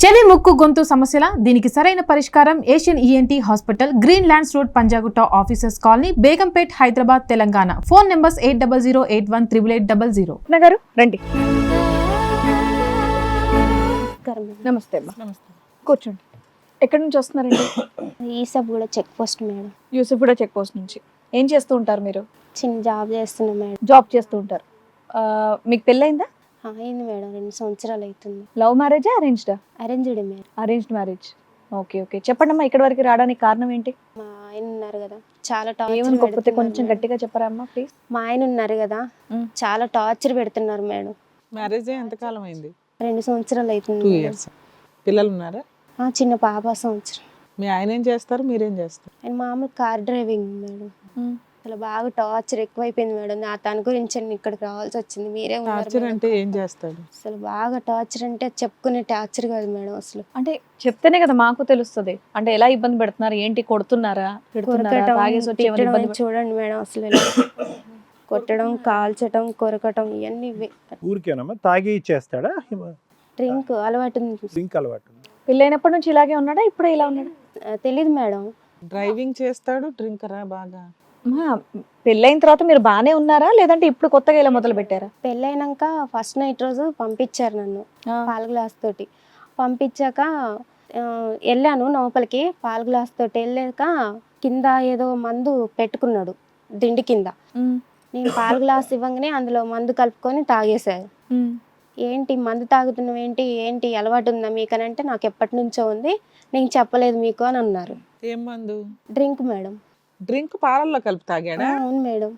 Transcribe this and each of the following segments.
చెవి ముక్కు గొంతు సమస్యల దీనికి సరైన పరిష్కారం Asian ENT hospital, green lands road, Panjagutta, officers colony, Begumpet, Hyderabad, Telangana. Phone numbers 8008188800. నగరు రండి. నమస్తే అమ్మా. నమస్తే. కూర్చోండి. ఎక్కడి నుంచి వస్తున్నారండి? ఈసబ్గూడ check post madam. Yousufguda check post నుంచి. ఏం చేస్తూ ఉంటారు మీరు? చిన్న జాబ్ చేస్తున్నా మేడం. జాబ్ చేస్తూ ఉంటారు. మీకు పెళ్ళైందా? అయింది మేడం, 2 సంవత్సరాలు అవుతుంది. లవ్ మ్యారేజా, అరేంజ్డా? Arranged madam. Arranged marriage. Okay okay. చెప్పండి అమ్మా, ఇక్కడ వరకు రావడానికి కారణం ఏంటి? మా ఆయన ఉన్నారు కదా, చాలా ఏమనుకోకపోతే టార్చర్. కొంచెం గట్టిగా చెప్పరా అమ్మా ప్లీజ్. మా ఆయన ఉన్నారు కదా, చాలా టార్చర్ పెడుతున్నారు మేడం. మ్యారేజ్ ఎంతకాలం అయింది? 2 సంవత్సరాలు అవుతుంది. 2 years. పిల్లలు ఉన్నారా? చిన్న పాప సంవత్సరం. మీ ఆయన ఏం చేస్తారు, మీరేం చేస్తారు? ఆయన మామూలు కార్ డ్రైవింగ్ మేడం. అసలు బాగా టార్చర్ ఎక్కువైపోయింది మేడం. నా తన గురించి నేను ఇక్కడికి రావాల్సి వచ్చింది. మీరే ఉన్నారు టార్చర్ మేడం. అంటే ఏం చేస్తాడు? అసలు బాగా టార్చర్ అంటే చెప్పుకునే టార్చర్ కాదు మేడం. అసలు అంటే చెప్తేనే కదా మాకు తెలుస్తుంది. అంటే ఎలా ఇబ్బంది పెడుతున్నారు, ఏంటి, కొడుతున్నారా, పెడుతున్నారా, కొరకటం, తాగేసి వచ్చి ఏమైనా తిట్టడం ఇబ్బంది చూడండి మేడం. అసలు ఇలా కొట్టడం, కాల్చడం, కొరకటం ఇవన్నీ ఊరికేనమ్మా తాగి ఇచ్చేస్తాడా? డ్రింక్ అలవాటు ఉంది. డ్రింక్ అలవాటు ఉంది. పెళ్ళైనప్పటి నుంచి ఇలాగే ఉన్నాడా, ఇప్పుడే ఇలా ఉన్నాడా? తెలీదు మేడం. డ్రైవింగ్ చేస్తాడు, డ్రింకరా బాగా? అమ్మా, పెళ్ళైన తర్వాత మీరు బానే ఉన్నారా, లేదంటే ఇప్పుడు కొత్తగా ఇలా మొదలు పెట్టారా? పెళ్ళైనాక ఫస్ట్ నైట్ రోజు పంపించారు నన్ను పాల గ్లాస్ తోటి. పంపించాక వెళ్ళాను లోపలికి. పాల గ్లాస్ తోటి వెళ్ళాక కింద ఏదో మందు పెట్టుకున్నాడు దిండి కింద. నేను పాల గ్లాస్ ఇవ్వగానే అందులో మందు కలుపుకొని తాగేశారు. ఏంటి మందు తాగుతున్నావు, ఏంటి ఏంటి అలవాటు ఉందా మీకు అని అంటే, నాకు ఎప్పటి నుంచో ఉంది, నేను చెప్పలేదు మీకు అని అన్నారు. ఏం మందు? Drink madam. డ్రింక్ పాలల్లో కలిపి తాగాడా? అవును మేడం.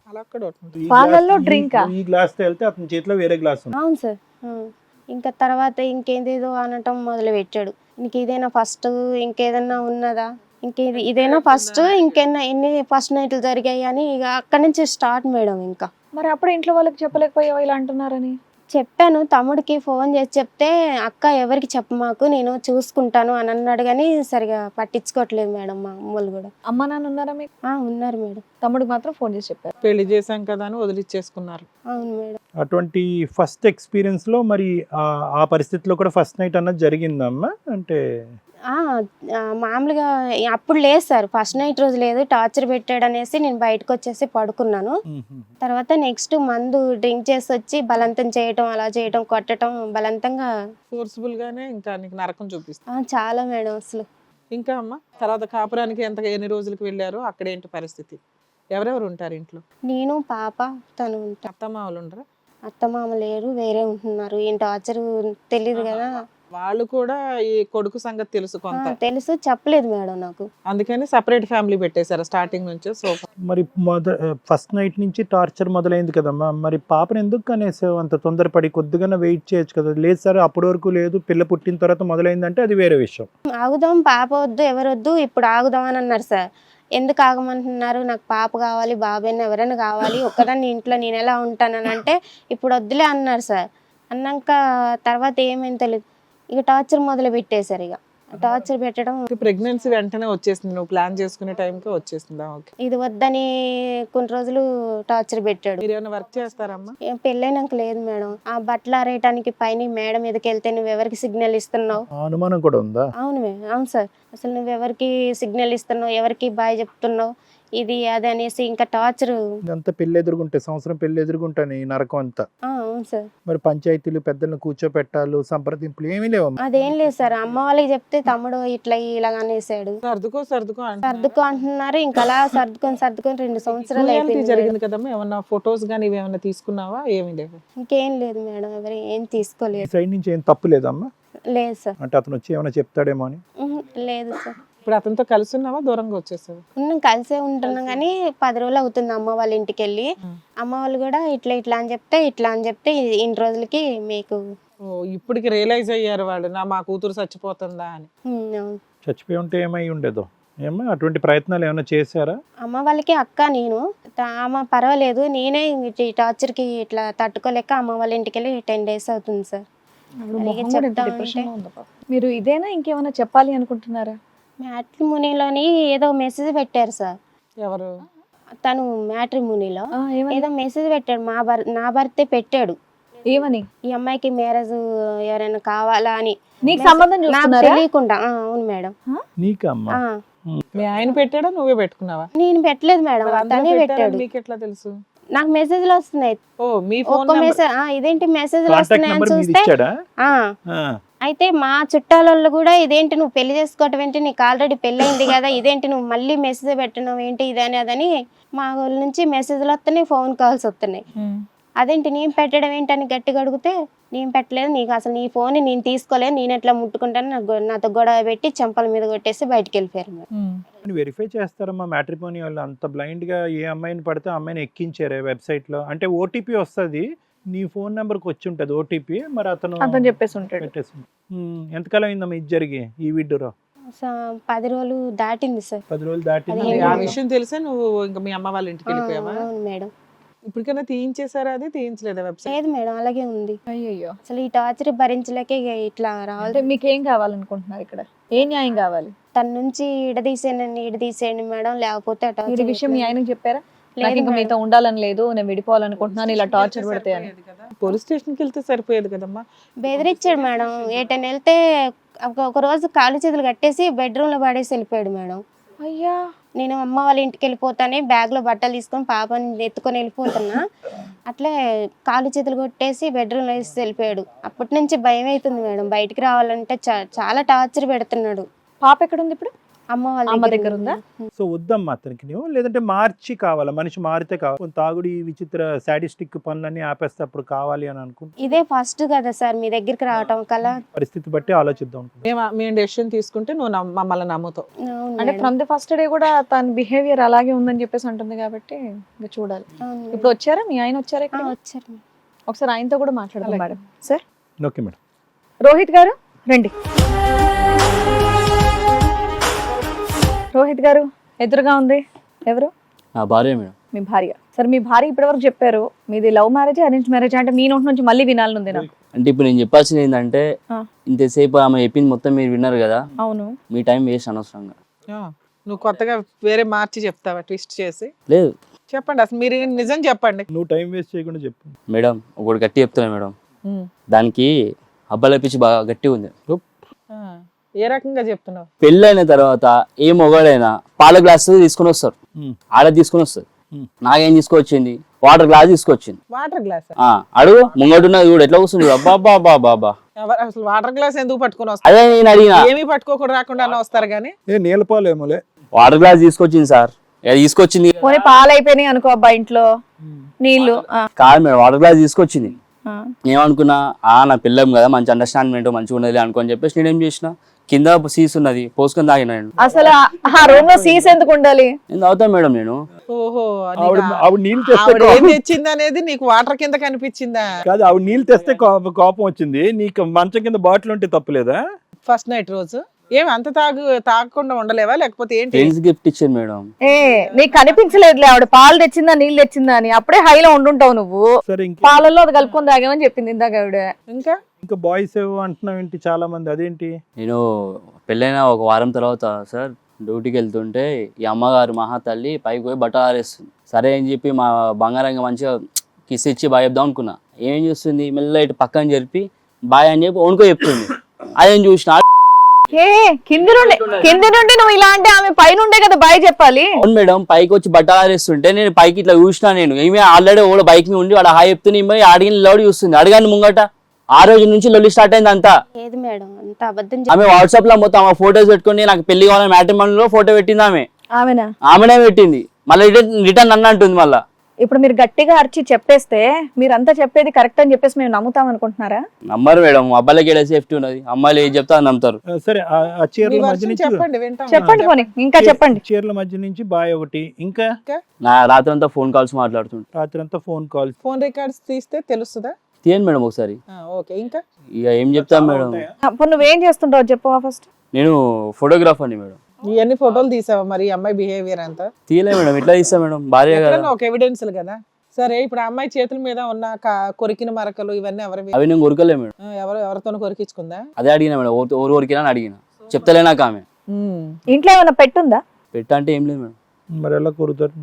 అలా కూడా ఉంటుంది. ఈ పాలల్లో గ్లాస్- డ్రింకా? ఈ గ్లాస్ తో వెళ్తే అతని చేతిలో వేరే గ్లాస్ ఉంది. అవును సార్. ఇంకా తర్వాత ఇంకేదేదో అనటం మొదలు పెట్టాడు. ఇంక ఇదేనా ఫస్ట్, ఇంకేదన్నా ఉన్నదా, ఇదేనా ఫస్ట్, ఇంకేనా ఎన్ని ఫస్ట్ నైట్లు జరిగాయి అని ఇక అక్కడి నుంచి స్టార్ట్ మేడం. ఇంకా మరి అప్పుడు ఇంట్లో వాళ్ళకి చెప్పలేకపోయావా ఇలా అంటున్నారని? చెప్పాను, తమ్ముడికి ఫోన్ చేసి చెప్తే అక్క ఎవరికి చెప్పమాకు, నేను చూసుకుంటాను అని అన్నాడు. కానీ సరిగా పట్టించుకోవట్లేదు మేడం. మా అమ్మలు కూడా. అమ్మ నాన్న ఉన్నారా మీకు? ఉన్నారు మేడం. తమ్ముడికి మాత్రం ఫోన్ చేసి చెప్పారు. పెళ్లి చేశాం కదా అని వదిలిచ్చేసుకున్నారు. అవును మేడం. అటువంటి ఫస్ట్ ఎక్స్పీరియన్స్ లో మరి ఆ పరిస్థితిలో కూడా ఫస్ట్ నైట్ అన్నది జరిగిందమ్మా? అంటే మామూలుగా అప్పుడు లేదు సార్, ఫస్ట్ నైట్ రోజు లేదు. టార్చర్ పెట్టాడు అనేసి నేను బయటకు వచ్చేసి పడుకున్నాను. తర్వాత నెక్స్ట్ మందు డ్రింక్ చేసి వచ్చి బలవంతం చేయటం, అలా చేయటం, కొట్టడం, బలవంతంగా ఫోర్స్ఫుల్ గానే ఇంకా నీకు నరకం చూపిస్తా. చాలా మేడం. అసలు ఇంకా అమ్మ, తర్వాత కాపురానికి ఎన్ని రోజులకు వెళ్ళారు? అక్కడ ఏంటి పరిస్థితి? ఎవరెవరు ఉంటారు ఇంట్లో? నేను, పాప, తను ఉంటా. అత్తమామలు ఉండరా? అత్తమామ లేరు, వేరే ఉంటున్నారు. ఏం టార్చర్ తెలియదు కదా. వాళ్ళు కూడా ఈ కొడుకు సంగతి తెలుసు కొంత. తెలుసు, చెప్పలేదు మేడం నాకు. అందుకని సెపరేట్ ఫ్యామిలీ పెట్టేశారు స్టార్టింగ్ నుంచి. సో మరి ఫస్ట్ నైట్ నుంచి టార్చర్ మొదలైంది కదమ్మా, మరి పాపను ఎందుకు కనేసావు అంత తొందరపడి? కొద్దిగా వెయిట్ చేయొచ్చు కదా. లేదు సార్ అప్పటి వరకు లేదు, పిల్ల పుట్టిన తర్వాత మొదలైందంటే అది వేరే విషయం. ఆగుదాం, పాప వద్దు, ఎవరొద్దు, ఇప్పుడు ఆగుదాం అని అన్నారు సార్. ఎందుకు ఆగమంటున్నారు, నాకు పాప కావాలి, బాబాయ్ని ఎవరైనా కావాలి, ఒక్కదాన్ని ఇంట్లో నేను ఎలా ఉంటానని అంటే ఇప్పుడు వద్దులే అన్నారు సార్. అన్నాక తర్వాత ఏమైంది తెలియదు, ఇక టార్చర్ మొదలు పెట్టేశారు. ఇక టార్చర్ పెట్టడం, ప్రెగ్నెన్సీ వెంటనే వచ్చేసింది, నువ్వు ప్లాన్ చేసుకునే టైంకి వచ్చేసిందా? ఓకే. ఇది వద్దని కొన్ని రోజులు టార్చర్ పెట్టాడు. మీరు ఏమైనా వర్క్ చేస్తారమ్మా? పెళ్ళైనాక లేదు మేడం. ఆ బట్టలు ఆరేయటానికి పైన మేడ మీదకి వెళ్తే నువ్వు ఎవరికి సిగ్నల్ ఇస్తున్నావు? అనుమానం కూడా ఉందా? అవును అవును సార్. అసలు నువ్వు ఎవరికి సిగ్నల్ ఇస్తున్నావు, ఎవరికి బాయ్ చెప్తున్నావు, ఇది అది అనేసి ఇంకా టార్చర్. ఇదంతా పెళ్లి ఎదురుగుంటే, సంవత్సరం పెళ్లి ఎదురుగుంటాను ఈ నరకం అంతా. అవును సార్. మరి పంచాయతీలు, పెద్దలను కూర్చోపెట్టాలు, సంప్రదింపులు ఏమీ లేవు? అదేం లేదు సార్. అమ్మ వాళ్ళకి చెప్తే తమ్ముడు ఇట్లా ఇలాగ అనేసాడు. సర్దుకో సర్దుకో సర్దుకో అంటున్నారు. ఇంకా అలా సర్దుకొని 2 సంవత్సరాలు అయిపోయింది. జరిగింది కదమ్మా. ఏమన్నా ఫొటోస్ గానీ ఇవేమన్నా తీసుకున్నావా? ఏమీ లేవు. ఇంకేం లేదు మేడం, ఎవరు ఏం తీసుకోలేదు. సైడ్ నుంచి ఏం తప్పు లేదమ్మా? లేదు సార్. అంటే అతను వచ్చి ఏమైనా చెప్తాడేమో అని? లేదు సార్. ఇప్పుడు అతనితో కలిసి ఉన్నావా, దూరంగా వచ్చేసావు? ఉన్నాం, కలిసే ఉంటున్నాం. కానీ 10 రోజులు అవుతుంది అమ్మ వాళ్ళ ఇంటికి వెళ్ళి. అమ్మ వాళ్ళు కూడా ఇట్లా అని చెప్తే ఇన్ని రోజులకి మీకు ఇప్పటికి రియలైజ్ అయ్యారు వాళ్ళు, మా కూతురు చచ్చిపోతుందా అని. చచ్చిపోయి ఉంటే ఏమై ఉండేదో ఏమో. అటువంటి ప్రయత్నాలు ఏమైనా చేశారా? అమ్మ వాళ్ళకి అక్క నేను, అమ్మ పర్వాలేదు, నేనే ఈ టార్చర్కి ఇట్లా తట్టుకోలేక అమ్మ వాళ్ళ ఇంటికి వెళ్ళి 10 days అవుతుంది సార్. మీరు ఇదేనా ఇంకేమైనా చెప్పాలి అనుకుంటున్నారా? మ్యాట్రిమోనీలోని ఏదో మెసేజ్ పెట్టారు సార్. ఎవరు? తను మ్యాట్రిమోనీలో ఏదో మెసేజ్ పెట్టాడు, నా భర్తే పెట్టాడు. ఏమని? ఈ అమ్మాయికి మ్యారేజ్ ఎవరైనా కావాలా అని. నీకు సంబంధం నాకు చూస్తున్నారా? తెలియకుండా. అవును మేడం. నీకమ్మా మీ ఆయన పెట్టాడా నువ్వే పెట్టుకున్నావా? నేను పెట్టలేదు మేడం, మరి అందులో తనే పెట్టారని పెట్టాడు. మీకు ఎట్లా తెలుసు? నాకు మెసేజ్లు వస్తున్నాయి. ఓ మీ ఫోన్ ఒక్క మెసేజ్ ఇదేంటి మెసేజ్లు కాంటాక్ట్ వస్తున్నాయని నెంబర్ మీది చూస్తే ఇచ్చాడా? అయితే మా చుట్టాలలో కూడా ఇదేంటి నువ్వు పెళ్లి చేసుకోవటం ఏంటి, నీకు ఆల్రెడీ పెళ్ళయింది కదా, ఇదేంటి నువ్వు మళ్ళీ మెసేజ్ పెట్టడం ఏంటి ఇదని అదని మా వాళ్ళ నుంచి మెసేజ్లు వస్తున్నాయి, ఫోన్ కాల్స్ వస్తున్నాయి. అదేంటి నేను పెట్టడం ఏంటని గట్టిగా అడిగితే నేను పెట్టలేదు, నీకు అసలు నీ ఫోన్ నేను తీసుకోలేదు, నేను ఎట్లా ముట్టుకుంటాను, నాతో గొడవ పెట్టి చెంపల మీద కొట్టేసి బయటకు వెళ్ళిపోయారు మేడం. వెరిఫై చేస్తారమ్మా మ్యాట్రిమోనీ వాళ్ళు అంత బ్లైండ్ గా ఏ అమ్మాయిని పడితే ఆ అమ్మాయిని ఎక్కించారే వెబ్సైట్ లో. అంటే ఓటీపీ వస్తుంది, నీ ఫోన్ నెంబర్కి వచ్చి ఉంటుంది ఓటీపీ, మరి అతను చెప్పేసి ఉంటాడు. పెట్టేసి. ఎంతకాలం అయిందమ్మా ఇది జరిగి ఈ వీడియోలో? 10 రోజులు దాటింది సార్. 10 రోజులు దాటింది. అది ఆ విషయం తెలిసే నువ్వు ఇంకా మీ అమ్మ వాళ్ళ ఇంటికి వెళ్ళిపోయావా? అవును మేడం. ఇప్పటికైనా తీయించేసారా? అది తీయించలేదా వెబ్సైట్? లేదు మేడం, అలాగే ఉంది. అయ్యయ్యో. అసలు ఈ టార్చర్ భరించలేక ఇక ఇట్లా రావాలి. అంటే మీకేం కావాలనుకుంటున్నారు ఇక్కడ? ఏ న్యాయం కావాలి? తన నుంచి ఇడదీసేయండి మేడం, లేకపోతే ఆ ఈ torture విషయం మీ ఆయనకి చెప్పారా? లేదు నాకు ఇంకా మేడం. మీతో ఉండాలని లేదు, నేను విడిపోవాలనుకుంటున్నాను, ఇలా టార్చర్ పెడితే అని. పోలీస్ స్టేషన్కి వెళ్తే సరిపోయేది కదమ్మా. బెదిరించాడు మేడం. ఏటైనా వెళ్తే ఒక రోజు కాళ్ళు చేతులు కట్టేసి బెడ్రూమ్ లో పడేసి వెళ్ళిపోయాడు మేడం. అయ్యా. నేను అమ్మ వాళ్ళ ఇంటికి వెళ్ళిపోతానే బ్యాగ్ లో బట్టలు తీసుకొని పాపని ఎత్తుకొని వెళ్ళిపోతున్నా, అట్లే కాళ్ళు చేతులు కొట్టేసి బెడ్రూమ్ లో వేసి వెళ్ళిపోయాడు. అప్పటి నుంచి భయం అవుతుంది మేడం, బయటికి రావాలంటే చాలా టార్చర్ పెడుతున్నాడు. పాప ఎక్కడ ఉంది ఇప్పుడు? అమ్మ వాళ్ళ అమ్మ దగ్గర ఉందా? సో వద్దమ్మా అతనికి నువ్వు, లేదంటే మార్చి కావాలా, మనిషి మారితే కావాలి. తాగుడి విచిత్ర సాడిస్టిక్ పనులన్నీ ఆపేస్తే అప్పుడు కావాలి అని అనుకుంటా. ఇదే ఫస్ట్ కదా సార్ మీ దగ్గరికి రావటం కల్లా. పరిస్థితి బట్టి ఆలోచిద్దాం. మేము డెసిషన్ తీసుకుంటే నువ్వు మమ్మల్ని నమ్ముతావు. అవును అంటే madam. From the first day కూడా తన బిహేవియర్ అలాగే ఉందని చెప్పేసి అంటుంది కాబట్టి ఇంకా చూడాలి. అవును మేడం. ఇప్పుడు వచ్చారా మీ ఆయన? వచ్చారా ఇక్కడ? వచ్చారు మేడం. ఒకసారి ఆయనతో కూడా మాట్లాడదాం madam. Sir okay madam. Rohit గారు రండి. రోహిత్ గారు ఎదురుగా ఉంది ఎవరు? నా భార్య మేడం. మీ భార్య. సరే మీ భార్య ఇప్పటివరకు చెప్పారు మీది లవ్ మ్యారేజ్ అరేంజ్ మ్యారేజ్, అంటే మీ నోటి నుంచి మళ్ళీ వినాలనుంది నాకు. అంటే ఇప్పుడు నేను చెప్పాల్సింది ఏంటంటే ఆ. ఇంతసేపు ఆమె చెప్పింది మొత్తం మీరు విన్నారు కదా, అవును. మీ టైం వేస్ట్ అనవసరంగా. నువ్వు కొత్తగా వేరే మార్చి చెప్తావా ట్విస్ట్ చేసి? లేదు చెప్పండి అసలు మీరు నిజం చెప్పండి. నువ్వు టైం వేస్ట్ చేయకుండా చెప్పు మేడం. ఒకటి గట్టి చెప్తున్నా మేడం, దానికి అబ్బాయిల పిచ్చి బాగా గట్టి ఉంది. ఏ రకంగా చెప్తున్నావు? పెళ్ళైన తర్వాత ఏ మొగాడైనా పాల గ్లాస్ తీసుకుని వస్తారు, ఆడ తీసుకుని వస్తారు. నాకేం తీసుకొచ్చింది? వాటర్ గ్లాస్ తీసుకొచ్చింది. Water glass? అడుగు ముంగటున్నది కూడా ఎట్లా వస్తుంది? బాబా బాబా అసలు వాటర్ గ్లాస్ ఎందుకు పట్టుకొని వస్తారు? అదే నేను అడిగినా. ఏమీ పట్టుకోకుండా రాకుండా వస్తారు కానీ. నీళ్ళపాలేమోలే. వాటర్ గ్లాస్ తీసుకొచ్చింది సార్, తీసుకొచ్చింది. పోనీ పాలు అయిపోయినాయి అనుకో అబ్బా ఇంట్లో, నీళ్లు. కాదు మేడం, వాటర్ గ్లాస్ తీసుకొచ్చింది. ఏమనుకున్నా నా పిల్లం కదా, మంచి అండర్స్టాండ్మెంట్ మంచిగా ఉన్నది అనుకోని చెప్పేసి నేనేం చేసిన, కింద సీస్ ఉన్నది పోసుకొని తాగిన. అసలు ఆ రూమ్ లో సీస్ ఎందుకు ఉండాలి? నేను తాగుతాను మేడం. నేను ఓహో, ఆవిడ నీళ్ళు తెస్తే ఏం తెచ్చింది అనేది నీకు వాటర్ కింద కనిపించిందా? కాదు, ఆవిడ నీళ్ళు తెస్తే కోపం వచ్చింది, నీకు మంచం కింద బాటిల్ ఉంటే తప్పులేదా? ఫస్ట్ నైట్ రోజు ఏమి అంత తాగకుండా ఉండలేవా లేకపోతే ఏంటి? ఫ్రెండ్స్ గిఫ్ట్ ఇచ్చాను మేడం. నీకు కనిపించలేదులే ఆవిడ పాలు తెచ్చిందా నీళ్ళు తెచ్చిందా అని, అప్పుడే హైలో ఉండుంటావు నువ్వు. సరే పాలల్లో అది కలుపుకొని తాగామని చెప్పింది ఇందాక ఆవిడ. ఇంకా బాయ్స్ అంటున్నావు ఏంటి చాలా మంది, అదేంటి? నేను పెళ్ళైన ఒక వారం తర్వాత సార్ డ్యూటీకి వెళ్తుంటే ఈ అమ్మగారు మహా తల్లి పైకి పోయి బట్టలు ఆరేస్తుంది. సరే అని చెప్పి మా బంగారంగా మంచిగా కిస్ ఇచ్చి బాయ్ చెప్దాం అనుకున్నా. ఏం చేస్తుంది, మెల్ల ఇటు పక్కన జరిపి బాయ్ అని చెప్పి వణుకో చెప్తుంది. అదేం చూసిన కింది నుండి నువ్వు ఇలా అంటే ఆమె పైన ఉండే కదా బాయ్ చెప్పాలి. అవును మేడం, పైకి వచ్చి బట్టలు ఆరేస్తుంటే నేను పైకి ఇట్లా చూసినా. నేను ఏమి ఆల్రెడీ ఓడ బైక్ మీద ఉండి వాడు హాయ్ చెప్తున్నా, అడిగిన లోడ్ చూస్తుంది. అడగాను ముంగట. ఆ రోజు నుంచి లొల్లి స్టార్ట్ అయింది అంతా. ఏది మేడం అంత అబద్ధం ఆమె వాట్సాప్ లో మొత్తం ఆమె ఫోటోస్ పెట్టుకుని నాకు పెళ్లి కావాలని మ్యాట్రిమోనీలో ఫోటో పెట్టింది ఆమె. ఆమెనే పెట్టింది, మళ్ళీ రిటర్న్ అన్న అంటుంది మళ్ళా. ఇప్పుడు మీరు గట్టిగా అరిచి చెప్పేస్తే మీరంతా చెప్పేది కరెక్ట్ అని చెప్పేసి మేము నమ్ముతాం అనుకుంటున్నారా? నమ్మరు మేడం, అబ్బాయిలకి ఏడా సేఫ్టీ ఉన్నది, అమ్మాయిలు ఏం చెప్తా నమ్ముతారు. సరే, ఆ చీరల మధ్య నుంచి చెప్పండి పోనీ ఇంకా చెప్పండి. చీరల మధ్య నుంచి బాయ్ ఒకటి, ఇంకా నా రాత్రి అంతా ఫోన్ కాల్స్ మాట్లాడుతుంటా. రాత్రి అంతా ఫోన్ కాల్స్. ఫోన్ రికార్డ్స్ తీస్తే తెలుస్తుందా? తీయండి మేడం ఒకసారి. ఓకే, ఇంకా ఇక ఏం చెప్తాను మేడం. నువ్వేం చేస్తుంటావు చెప్పవా ఫస్ట్? నేను ఫోటోగ్రాఫర్ని మేడం. ఇవన్నీ ఫోటోలు తీసావా మరి అమ్మాయి బిహేవియర్ అంతా? తీయలే మేడం, ఎట్లా తీస్తా మేడం, భార్య కదా. ఒక ఎవిడెన్స్లు కదా. సరే, ఇప్పుడు అమ్మాయి చేతుల మీద ఉన్న కొరికిన మరకలు ఇవన్నీ అవి నేను కొరకలే మేడం. ఎవరితో కొరికించుకుందా? అదే అడిగినా మేడం, ఓరు కొరికినా అని అడిగిన. చెప్తలే నాకు ఆమె. ఇంట్లో ఏమైనా పెట్టుందా? పెట్ట అంటే ఏం లేదు మేడం. మరి ఎలా కొరుతారు?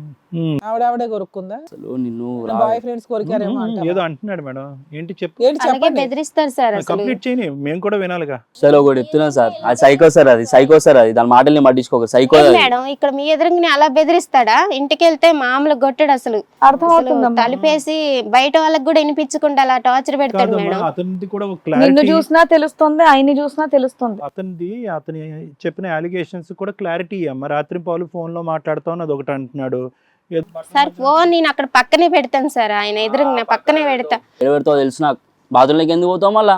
ఆవిడే కొరుక్కుందా? అసలు నిన్ను బాయ్ ఫ్రెండ్స్ కొరికారేమో అంటావా? ఏదో అంటున్నాడు మేడం, ఏంటి చెప్పు, ఏంటి అలాగే చెప్పండి. బెదిరిస్తారు సార్ అసలు. కంప్లీట్ చేయని, మేము కూడా వినాలిగా. సార్ ఒకటి చెప్తున్నా సార్, అది సైకో సార్, అది సైకో సార్, అది దాని మాటల్ని పట్టించుకోక సైకో ఏం అది. మేడం ఇక్కడ మీ ఎదురుగానే అలా బెదిరిస్తాడా? ఇంటికి వెళ్తే మామూలు కొట్టాడు అసలు. అర్థమవుతుందమ్మా. తలిపేసి బయట వాళ్ళకి కూడా వినిపించకుండా అలా టార్చర్ పెడతాడు కాదమ్మా, మేడం. అతనిది కూడా ఒక నిన్ను క్లారిటీ, చూసినా తెలుస్తుంది, ఆయన్ని చూసినా తెలుస్తుంది. అతని చెప్పిన అలిగేషన్స్ కూడా క్లారిటీ అమ్మ. రాత్రి పాలు ఫోన్ లో మాట్లాడుతావు అది ఒకటి అంటున్నాడు. సార్ ఫోన్ నేను అక్కడ పక్కనే పెడతాను సార్, ఆయన ఎదురుగా పక్కనే పెడతా. ఎవరితో తెలుసు నాకు. బాత్రూంలోకి ఎందుకు పోతావు మళ్ళా?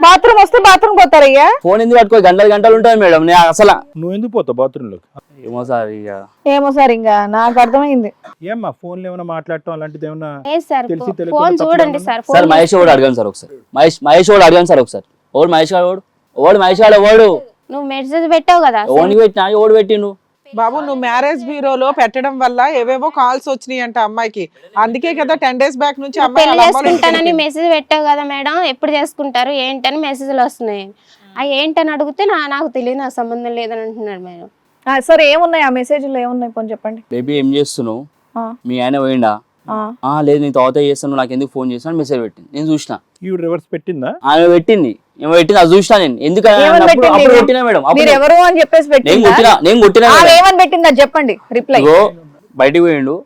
బాత్రూమ్ వస్తే బాత్రూమ్ పోతారయ్యా. ఫోన్ ఎందుకు పట్టుకో, గంటలు గంటలు ఉంటుంది మేడం. నేను అసలు నువ్వు ఎందుకు పోతావు బాత్రూమ్ లోకి? ఏమో సార్ ఇక ఏమో సార్, ఇంకా నాకు అర్థమైంది. ఏమ్మా ఫోన్లో ఏమైనా మాట్లాడటం అలాంటిది ఏమన్నా లేదు సార్, తెలిసి తెలియకుండా ఫోన్ తప్పుగా చూడండి ఉందా? సార్. సార్ ఫోన్ మహేష్ వాడు అడగాను సార్ ఒకసారి. మహేష్ వాడు అడగాను సార్ ఒకసారి. ఓడు మహేష్ గాడు, ఓడు మహేష్ గాడు, ఓడు నువ్వు మెసేజ్ పెట్టావు కదా. ఓనికి పెట్టినా, ఓడు పెట్టిండు. బాబు నువ్వు మ్యారేజ్ బ్యూరోలో పెట్టడం వల్ల ఏవేవో కాల్స్ వచ్చినాయి అంట అమ్మాయికి. అందుకే కదా 10 days బ్యాక్ నుంచి అమ్మాయి పెళ్లి వాళ్ళ అమ్మోళ్ళ ఇంటికి చేసుకుంటానని వెళ్ళింది. మెసేజ్ పెట్టావు కదా మేడం, ఎప్పుడు చేసుకుంటారు ఏంటని మెసేజ్లు వస్తున్నాయి. అవి ఏంటని అడిగితే నాకు తెలియదు, నాకు సంబంధం లేదని అంటున్నాడు మేడం. సరే ఏమున్నాయి ఆ మెసేజ్లో, ఏమున్నాయి పోనీ చెప్పండి. బేబీ ఏం చేస్తున్నావు, ఆ, మీ ఆయన పోయిండా? ఆ. లేదు నేను తర్వాత చేస్తాను, నాకు ఎందుకు ఫోన్ చేస్తాను మెసేజ్ పెట్టింది. నేను చూసిన ఈవిడ రివర్స్ పెట్టిందా? ఆమె పెట్టింది, ఏమో పెట్టింది, అది చూసిన నేను. ఎందుకు ఏమని పెట్టింది? అప్పుడు కొట్టినా మేడం, మీరు అప్పుడు ఎవరు అని చెప్పేసి పెట్టిందా? నేను కొట్టినా ఆమె మేడం. ఏమని పెట్టిందా చెప్పండి రిప్లై. ఇగో బయటికి పోయిండు,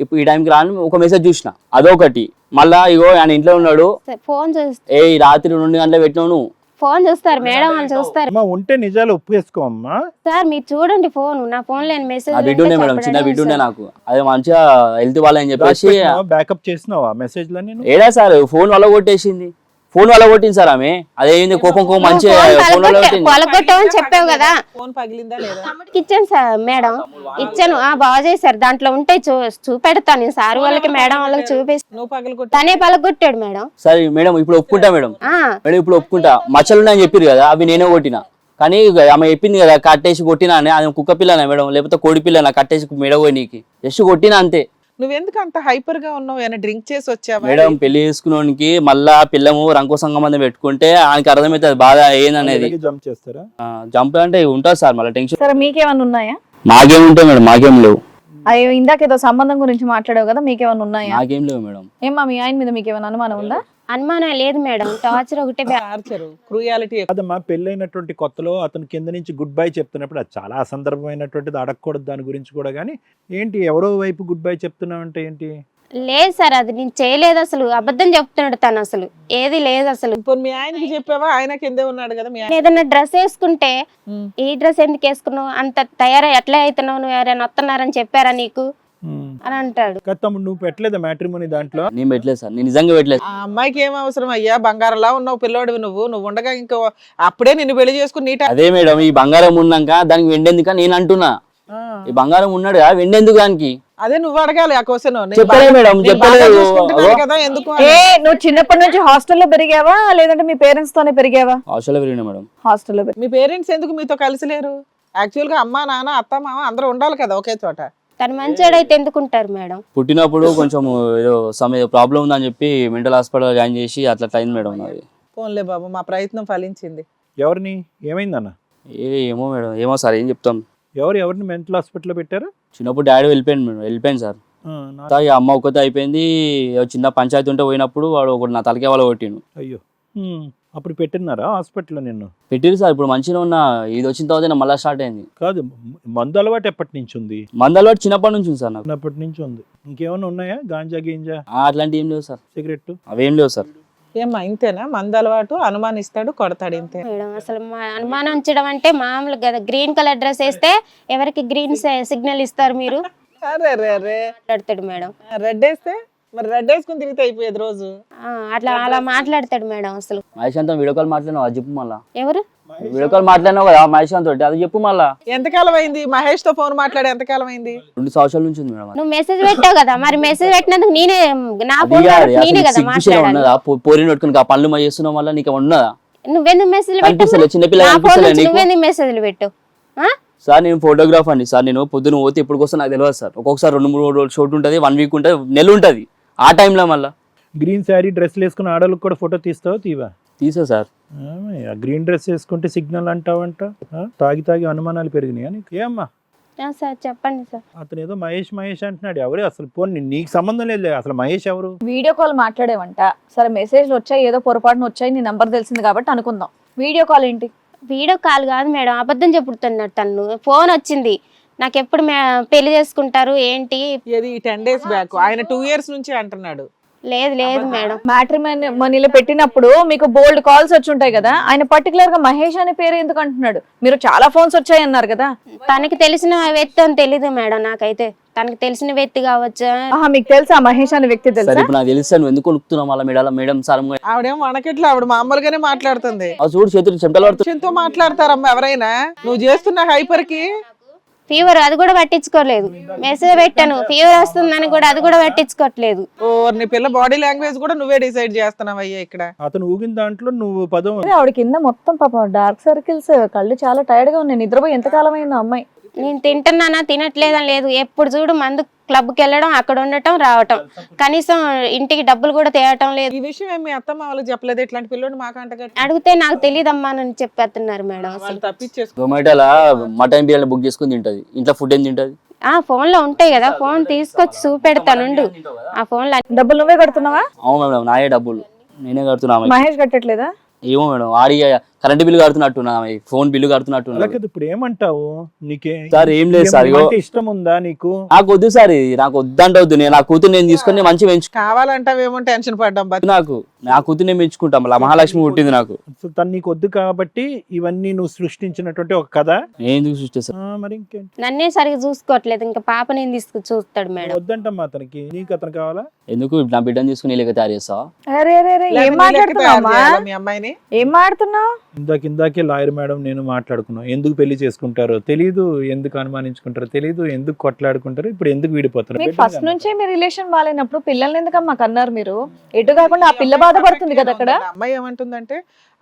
ఇప్పుడు ఈ టైంకి రాని ఒక మెసేజ్ చూసిన, అదొకటి. మళ్ళా ఇగో ఆయన ఇంట్లో ఉన్నాడు, ఫోన్ చూస్తే ఏ రాత్రి 2 గంటలకు పెట్టినావు నువ్వు. ఫోన్ చూస్తారు మేడం, వాళ్ళు చూస్తారు. అమ్మా ఉంటే నిజాలు ఒప్పుకేసుకో అమ్మా. సార్ మీరు చూడండి ఫోన్, నా ఫోన్ లేని మెసేజ్ ఆ బిడ్డ ఉండే మేడం, చిన్న బిడ్డ ఉండే నాకు. అదే మంచిగా హెల్త్ వాళ్ళని చెప్పేసి బ్యాకప్ చేసినావా మెసేజ్ లని? ఏడా సార్ ఫోన్ వల్ల కొట్టేసింది, ఫోన్ వల్ల కొట్టింది సార్ ఆమె. అదేంది కోపం మంచిగా ఫోన్ వల్ల కొట్టింది. పొలగొట్టామని చెప్పావు కదా. ఫోన్ పగిలిందా లేదా? తమ్ముడికి ఇచ్చాను సార్ మేడం, ఇచ్చాను. బాగా చేశారు, దాంట్లో ఉంటే చూపెడతాను నేను సార్ వాళ్ళకి మేడం వాళ్ళకి చూపిస్తాను. నువ్వు పగలగొట్టి తనే పలగొట్టాడు మేడం. సరే మేడం ఇప్పుడు ఒప్పుకుంటా మేడం, ఆ మేడం ఇప్పుడు ఒప్పుకుంటా. మచ్చలు ఉన్నాయని చెప్పారు కదా, అవి నేనే కొట్టినా. కానీ ఆమె చెప్పింది కదా కట్టేసి కొట్టినా అని. అది కుక్క పిల్లనా మేడం, లేకపోతే కోడి పిల్లనా కట్టేసి మెడపోయి నీకు జస్ట్ కొట్టినా అంతే. నువ్వెందుకు అంత హైపర్ గా ఉన్నావు? ఏమైనా డ్రింక్ చేసి వచ్చావా? మేడం పెళ్లి చేసుకున్నోనికి మళ్ళా పిల్లము రంకు సంబంధం పెట్టుకుంటే ఆయనకి అర్థమవుతుంది బాధ ఏందనేది. జంప్ చేస్తారా? జంప్ అంటే ఉంటుంది సార్, మళ్ళీ టెన్షన్. సరే మీకేమన్నా ఉన్నాయా? మాకేం ఉంటాయి మేడం, మాకేం లేవు. అయ్యో ఇందాక ఏదో సంబంధం గురించి మాట్లాడావు కదా, మీకేమన్నా ఉన్నాయా? మాకేం లేవు మేడం. ఏమ్మా మీ ఆయన మీద మీకేమైనా అనుమానం ఉందా? అనుమానం లేదు మేడం, టార్చర్ ఒకటే. Torture, cruelty. కాదమ్మా, పెళ్ళైనటువంటి కొత్తలో అతను కింద నుంచి గుడ్ బై చెప్తున్నప్పుడు అది చాలా అసందర్భమైనటువంటిది, అడగకూడదు దాని గురించి కూడా. కానీ ఏంటి ఎవరో వైపు గుడ్ బై చెప్తున్నావు అంటే ఏంటి? లేదు సార్, అది నేను చేయలేదు అసలు, అబద్ధం చెప్తున్నాడు తను, అసలు ఏది లేదు అసలు. ఇప్పుడు మీ ఆయనకి చెప్పావా? ఆయన కిందే ఉన్నాడు కదా మీ ఆయన. ఏదైనా డ్రెస్ వేసుకుంటే ఈ డ్రెస్ ఎందుకు వేసుకున్నావు, అంత తయారై ఎట్లా అవుతున్నావు, నువ్వు ఎవరైనా వస్తున్నారని చెప్పారా నీకు అని అంటాడు. కదా తమ్ముడు, నువ్వు పెట్టలేదా మ్యాట్రిమోనీ దాంట్లో? నేను పెట్టలేదు సార్, నేను నిజంగా పెట్టలేదు. ఆ అమ్మాయికి ఏం అవసరం అయ్యా? బంగారంలా ఉన్నావు పిల్లోడివి నువ్వు ఉండగా ఇంకా అప్పుడే నిన్ను పెళ్లి చేసుకుని నీట. అదే మేడం, ఈ బంగారం ఉన్నాక దానికి వెండేందుక నేను అంటున్నా. ఈ బంగారం ఉన్నాడు కదా, వెండేందుకు దానికి? అదే నువ్వు అడగాలి ఆ క్వశ్చన్. చెప్పలే మేడం, చెప్పలేదు. కదా ఎందుకు ఏ నువ్వు చిన్నప్పటి నుంచి హాస్టల్లో పెరిగావా లేదంటే మీ పేరెంట్స్ తోనే పెరిగావా? హాస్టల్లో పెరిగినా మేడం. హాస్టల్లో మీ పేరెంట్స్ ఎందుకు మీతో కలిసి లేరు? యాక్చువల్ గా అమ్మా నాన్న అత్త మామ అందరూ ఉండాలి కదా ఒకే చోట. తను మంచోడైతే ఎందుకుంటారు మేడం? పుట్టినప్పుడు కొంచెం ఏదో ప్రాబ్లం ఉందని చెప్పి మెంటల్ హాస్పిటల్ జాయిన్ చేసి అట్లా అయింది మేడం నాది. పోన్లే బాబు, మా ప్రయత్నం ఫలించింది. ఎవరిని ఏమైందన్న? ఏమో మేడం, ఏమో సార్ ఏం చెప్తాం. ఎవరిని మెంటల్ హాస్పిటల్లో పెట్టారు? చిన్నప్పుడు డాడీ వెళ్ళిపోయాను మేడం, వెళ్ళిపోయాను సార్. ఇక అమ్మ ఒక్కతే అయిపోయింది. చిన్న పంచాయతీ ఉంటే పోయినప్పుడు వాడు ఒకటి నా తలకే వాళ్ళ కొట్టిండు. అయ్యో, అప్పుడు పెట్టినారా హాస్పిటల్లో నిన్ను? పెట్టిరు సార్, ఇప్పుడు మంచిగా ఉన్నా. ఇది వచ్చిన తర్వాత మళ్ళీ స్టార్ట్ అయింది. కాదు, మందు అలవాటు ఎప్పటి నుంచి ఉంది? మందు అలవాటు చిన్నప్పటి నుంచి ఉంది సార్ నాకు. చిన్నప్పటి నుంచి ఉంది. ఇంకేమైనా ఉన్నాయా? గాంజా గింజా అట్లాంటివి ఏం లేవు సార్. సిగరెట్ అవేం లేవు సార్. ఏమ్మా ఇంతేనా? మంద అలవాటు, అనుమానిస్తాడు, కొడతాడు, ఇంతే మేడం అసలు అనుమానం ఉంచడం అంటే మామూలు కదా. గ్రీన్ కలర్ డ్రెస్ వేస్తే ఎవరికి గ్రీన్ సిగ్నల్ ఇస్తారు మీరు అరే రే రే మాట్లాడతాడు మేడం. రెడ్ వేస్తే మరి రెడ్ వేసుకుని తిరిగితే అయిపోయేది రోజు. అట్లా అలా మాట్లాడతాడు మేడం. అసలు మహేశాంతం వీడియో కాల్ మాట్లాడినావు, అది చెప్పు మళ్ళా. ఎవరు వీడియో కాల్ మాట్లాడినావు కదా మహేశాంత్ తోటి, అది చెప్పు మళ్ళా. ఎంతకాలం అయింది మహేష్ తో ఫోన్ మాట్లాడి? ఎంతకాలం అయింది? 2 సంవత్సరాల నుంచి ఉంది మేడం. నువ్వు మెసేజ్ పెట్టావు కదా, మరి మెసేజ్ పెట్టినందుకు నేనే నా అది ఫోన్ కాదు, నేనే కదా అసలు మాట్లాడాను. ఉన్నదా? పోరిని పెట్టుకుని ఆ పనులు మా చేస్తున్నావు వల్ల నీకు ఉన్నదా? నువ్వెందుకు మెసేజ్ అనిపిస్తలే? చిన్నపిల్ల పెట్టావు? అనిపిస్తలే నీకు? నువ్వెందుకు మెసేజ్లు పెట్టావు? సార్ నేను ఫోటోగ్రాఫర్ అండి సార్. నేను పొద్దున పోతే ఎప్పుడు వస్తా నాకు తెలియదు సార్. ఒక్కొక్కసారి 2-3 రోజులు షూట్ ఉంటుంది, 1 వీక్ ఉంటుంది, నెల ఉంటుంది. ఆ టైంలో మళ్ళీ గ్రీన్ శారీ డ్రెస్లు వేసుకుని ఆడవాళ్ళకి కూడా ఫోటో తీస్తావా? తీవా? తీసా సార్. గ్రీన్ డ్రెస్ వేసుకుంటే సిగ్నల్ అంటావంట. తాగి తాగి అనుమానాలు పెరిగినాయి అని. ఏమ్మా సార్ చెప్పండి సార్. అతను ఏదో మహేష్ మహేష్ అంటున్నాడు. ఎవరు అసలు? పోనీ నీకు సంబంధం లేదు, అసలు మహేష్ ఎవరు? వీడియో కాల్ మాట్లాడేవంట. సరే మెసేజ్లు వచ్చాయి, ఏదో పొరపాటున వచ్చాయి, నీ నంబర్ తెలిసింది కాబట్టి అనుకుందాం. వీడియో కాల్ ఏంటి? వీడియో కాల్ కాదు మేడం, అబద్ధం చెప్పుడుతున్నాడు తను. ఫోన్ వచ్చింది నాకు, ఎప్పుడు పెళ్లి చేసుకుంటారు ఏంటి? ఏది 10 days బ్యాక్? ఆయన 2 years నుంచి అంటున్నాడు. లేదు లేదు మేడం. మ్యాట్రిమోనీలో పెట్టినప్పుడు మీకు బోల్డ్ కాల్స్ వచ్చి ఉంటాయి కదా, ఆయన పర్టికులర్ గా మహేష్ అనే పేరు ఎందుకు అంటున్నాడు? మీరు చాలా ఫోన్స్ వచ్చాయి అన్నారు కదా. తనకి తెలిసిన వ్యక్తి అని తెలీదు మేడం నాకైతే. తనకి తెలిసిన వ్యక్తి కావచ్చు. మీకు తెలుసా మహేష్ అనే వ్యక్తి? సరే తెలుసా? ఇప్పుడు నాకు తెలుసా నువ్వు ఎందుకు కొనుక్కుతున్నావు మళ్ళీ మేడం సార్ ఆవిడేం మనకెట్లా, ఆవిడ మామూలుగానే మాట్లాడుతుంది. చూడు చేతులు చెమటలు పడుతుంది. తో మాట్లాడతారమ్మా ఎవరైనా. నువ్వు చేస్తున్న హైపర్ కి ఫీవర్ అది కూడా పట్టించుకోలేదు. మెసేజ్ పెట్టాను ఫీవర్ వస్తుందని కూడా, అది కూడా పట్టించుకోవట్లేదు. నీ పిల్ల బాడీ లాంగ్వేజ్ కూడా నువ్వే డిసైడ్ చేస్తున్నావు అయ్యా ఇక్కడ. అతను ఊగిన దాంట్లో నువ్వు పదం. ఆవిడ కింద మొత్తం పాపం డార్క్ సర్కిల్స్, కళ్ళు చాలా టైర్డ్ గా ఉన్నాయి. నిద్రపోయి ఎంతకాలం అయిందో అమ్మాయి. నేను తింటున్నానా తినట్లేదని లేదు, ఎప్పుడు చూడు మందు క్లబ్కి వెళ్ళడం, అక్కడ ఉండటం రావటం, కనీసం ఇంటికి డబ్బులు కూడా తేవటం లేదు. ఈ విషయం ఏమి అత్తమ్మ వాళ్ళకి చెప్పలేదు? ఇట్లాంటి పిల్లోడు మాకంట అడిగితే నాకు తెలియదమ్మా అని చెప్పేస్తున్నారు మేడం. అసలు తప్పించేసుకో. జొమాటోలా మటన్ బిర్యానీ బుక్ చేసుకుని తింటది, ఇంట్లో ఫుడ్ ఏం తింటది? ఫోన్ లో ఉంటాయి కదా, ఫోన్ తీసుకొచ్చి చూపెడతానుండు. ఆ ఫోన్ లో డబ్బులు నువ్వే కడుతున్నావా? అవును మేడం, నాయే డబ్బులు నేనే కడుతున్నా. మహేష్ కట్టట్లేదా? ఏమో మేడం, ఆడి కరెంట్ బిల్లు కడుతున్నట్టున్నా, ఫోన్ బిల్లు కడుతున్నట్టున్నా. ఇప్పుడు ఏమంటావు? నీకే సార్ ఏం లేదు సార్, ఇగో ఇష్టం ఉందా నీకు? నాకు వద్దు సార్, ఇది నాకు వద్దంటే వద్దు. నేను నా కూతురు నేను తీసుకొని మంచి పెంచు. కావాలంటావేమో టెన్షన్ పడ్డాం. నా కూతురు నేను పెంచుకుంటాం. మహాలక్ష్మి పుట్టింది నాకు. తను నీకు వద్దు కాబట్టి ఇవన్నీ నువ్వు సృష్టించినటువంటి ఒక కథ. నేను ఎందుకు సృష్టిస్తాను? మరి ఇంకేంటి? నన్నే సరిగ్గా చూసుకోవట్లేదు, ఇంకా పాప నేను తీసుకు చూస్తాడు మేడం. వద్దంటమ్మా అతనికి. నీకు అతను కావాలా? ఎందుకు నా బిడ్డను తీసుకుని ఇలాగ తయారు చేస్తావా? అరే అరే అరే, ఏం మాట్లాడుతున్నావా? మీ అమ్మాయిని ఏం మాట్లాడుతున్నావు? ఇందాకే లాయర్ మేడం నేను మాట్లాడుకున్నాం. ఎందుకు పెళ్లి చేసుకుంటారో తెలీదు, ఎందుకు అనుమానించుకుంటారో తెలీదు, ఎందుకు కొట్లాడుకుంటారో, ఇప్పుడు ఎందుకు విడిపోతారు? మీకు ఫస్ట్ నుంచే మీ రిలేషన్ బాగాలేనప్పుడు పిల్లల్ని ఎందుకమ్మా కన్నారు మీరు? ఎటు కాకుండా ఆ పిల్ల బాధపడుతుంది కదా అక్కడ. అమ్మాయి ఏమంటుందంటే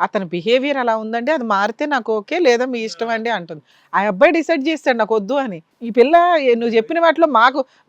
అతని బిహేవియర్ అలా ఉందండి, అది మారితే నాకు ఓకే, లేదా మీ ఇష్టం అండి అంటుంది. ఆ అబ్బాయి డిసైడ్ చేస్తాడు నాకు వద్దు అని. ఈ పిల్ల నువ్వు చెప్పిన వాటిలో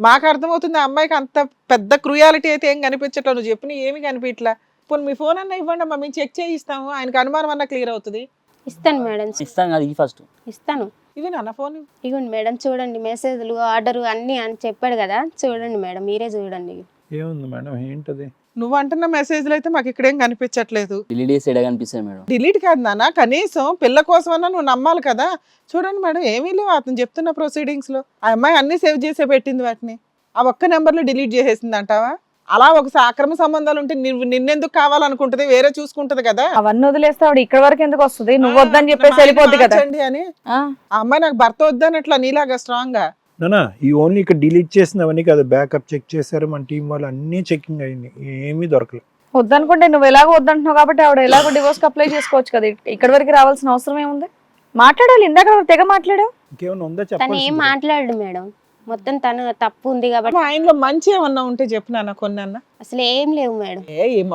మాకు అర్థమవుతుంది. ఆ అమ్మాయికి అంత పెద్ద క్రూయాలిటీ అయితే ఏం కనిపించట్లేదు. నువ్వు చెప్పిన ఏమి కనిపించట్లా. ఇప్పుడు మీ ఫోన్ అన్న ఇవ్వండి అమ్మా, మేము చెక్ చేయిస్తాము. ఆయనకు అనుమానం అన్న క్లియర్ అవుతుంది. ఇస్తాను మేడం, ఇస్తాను కదా, ఫస్ట్ ఇస్తాను. ఇది నాన్న ఫోన్. ఇగోండి మేడం, చూడండి మెసేజ్లు, ఆర్డర్ అన్ని అని చెప్పాడు కదా, చూడండి మేడం, మీరే చూడండి. ఏముంది మేడం? ఏంటది? నువ్వు అంటున్న మెసేజ్లు అయితే మాకు ఇక్కడేం కనిపించట్లేదు. డిలీట్ చేసి ఎడ కనిపిస్తాయి మేడం. డిలీట్ కాదు నాన్న, కనీసం పిల్ల కోసమన్నా నువ్వు నమ్మాలి కదా. చూడండి మేడం, ఏమీ లేవు అతను చెప్తున్న ప్రొసీడింగ్స్ లో. ఆ అమ్మాయి అన్ని సేవ్ చేసే పెట్టింది, వాటిని ఆ ఒక్క నెంబర్లో డిలీట్ చేసేసింది అంటావా? అలా ఒక అక్రమ సంబంధాలు ఉంటే నిన్నెందుకు కావాలనుకుంటది, వేరే చూసుకుంటది కదా. అవన్నీ వదిలేస్తే ఆవిడ ఇక్కడ వరకు ఎందుకు వస్తుంది? నువ్వు వద్దని చెప్పేసి వెళ్ళిపోద్ది కదా అని. ఆ అమ్మాయి నాకు భర్త వద్దనట్లా నీలాగా స్ట్రాంగ్ గా. నానా ఈ ఓన్లీ ఇక్కడ డిలీట్ చేసినవన్నీ కాదు, బ్యాకప్ చెక్ చేశారు మన టీం వాళ్ళు, అన్ని చెకింగ్ అయింది, ఏమీ దొరకలేదు. వద్దనుకుంటే నువ్వు ఎలాగో వద్దంటున్నావు కాబట్టి ఆవిడ ఎలాగో డివోర్స్ అప్లై చేసుకోవచ్చు కదా. ఇక్కడ వరకు రావాల్సిన అవసరం ఏముంది? మాట్లాడాలి, ఇందాక తెగ మాట్లాడావు. ఇంకేమైనా ఉందా తను ఏం చెప్పాలి? మాట్లాడు మేడం, మొత్తం తను తప్పు ఉంది కాబట్టి. ఆయనలో మంచి ఏమన్నా ఉంటే చెప్పు నాన్న, కొన్ని అన్న. అసలు ఏం లేవు మేడం.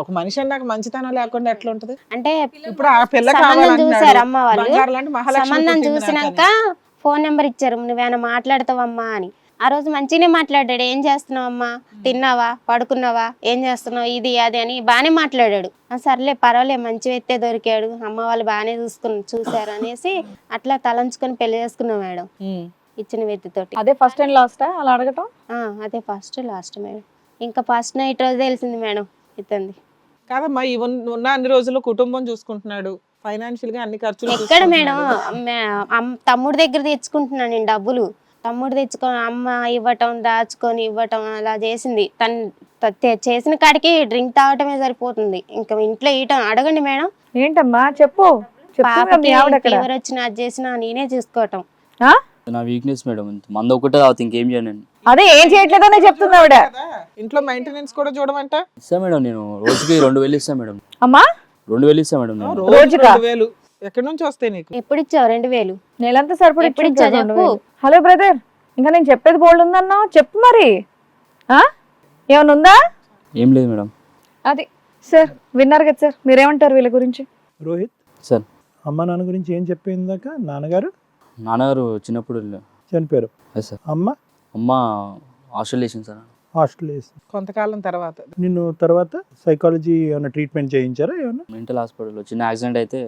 ఒక మనిషి అన్నాక మంచితనం లేకుండా ఎట్లా ఉంటది? అంటే ఇప్పుడు ఆ పిల్ల సంబంధం చూసారు అమ్మ వాళ్ళు, కావాలంటే సంబంధం చూసినాక ఫోన్ నెంబర్ ఇచ్చారు, నువ్వేనా మాట్లాడతావమ్మా అని. ఆ రోజు మంచిగానే మాట్లాడాడు. ఏం చేస్తున్నావమ్మా, తిన్నావా, పడుకున్నావా, ఏం చేస్తున్నావు, ఇది అది అని బాగానే మాట్లాడాడు. సర్లే పర్వాలే, మంచి వ్యక్తే దొరికాడు, అమ్మ వాళ్ళు బాగానే చూసారు అనేసి అట్లా తలంచుకొని పెళ్లి చేసుకున్నాం మేడం, ఇచ్చిన వ్యక్తితోటి. అదే ఫస్ట్ అండ్ లాస్ట్ అలా అడగటం? అదే ఫస్ట్ లాస్ట్ మేడం. ఇంకా ఫస్ట్ నైట్ రోజు తెలిసింది మేడం ఇతంది. కాదమ్మా, ఉన్న అన్ని రోజులు కుటుంబం చూసుకుంటున్నాడు, ఫైనాన్షియల్ గా అన్ని ఖర్చులు ఎక్కడ మేడం, తమ్ముడి దగ్గర తెచ్చుకుంటున్నాను నేను డబ్బులు. తమ్ముడు తెచ్చుకొని అమ్మ ఇవ్వటం, దాచుకొని ఇవ్వటం అలా చేసింది. తను చేసిన కాడికి డ్రింక్ తాగటమే సరిపోతుంది, ఇంకా ఇంట్లో ఇయటం. అడగండి మేడం. ఏంటమ్మా చెప్పు. పాపకి ఫీవర్ వచ్చినా అది చేసినా నేనే చూసుకోవటం. నా వీక్నెస్ మేడం, మందు ఒకటే తాగుతా, ఇంకేం చేయను నేను. అదే ఏం చేయట్లేదనే చెప్తుంది ఆవిడ. ఇంట్లో మెయింటెనెన్స్ కూడా చూడమంట. ఇస్తా మేడం, నేను రోజుకి 2000 ఇస్తా మేడం. అమ్మా 2000 ఇస్తా మేడం నేను. రోజుకా? 2000 ఎక్కడి నుంచి వస్తాయి నీకు? ఎప్పుడు ఇచ్చావు 2000? నెలంతా సరిపడి ఎప్పుడు ఇచ్చావు చెప్పు. హలో బ్రదర్, ఇంకా నేను చెప్పేది బోల్డ్ ఉందన్నావు, చెప్పు మరి. ఏమైనా ఉందా? ఏం లేదు మేడం. అది సార్ విన్నారు కదా సార్, మీరేమంటారు వీళ్ళ గురించి? రోహిత్ సార్, అమ్మ నాన్న గురించి ఏం చెప్పిందాక? నాన్నగారు నాన్నగారు చిన్నప్పుడు చనిపోయారు. సార్. అమ్మ అమ్మ హాస్టల్ వేసింది సార్. హాస్టల్ వేసి కొంతకాలం తర్వాత నిన్ను తర్వాత సైకాలజీ ఏమైనా ట్రీట్మెంట్ చేయించారా? ఏమైనా మెంటల్ హాస్పిటల్లో చిన్న యాక్సిడెంట్ అయితే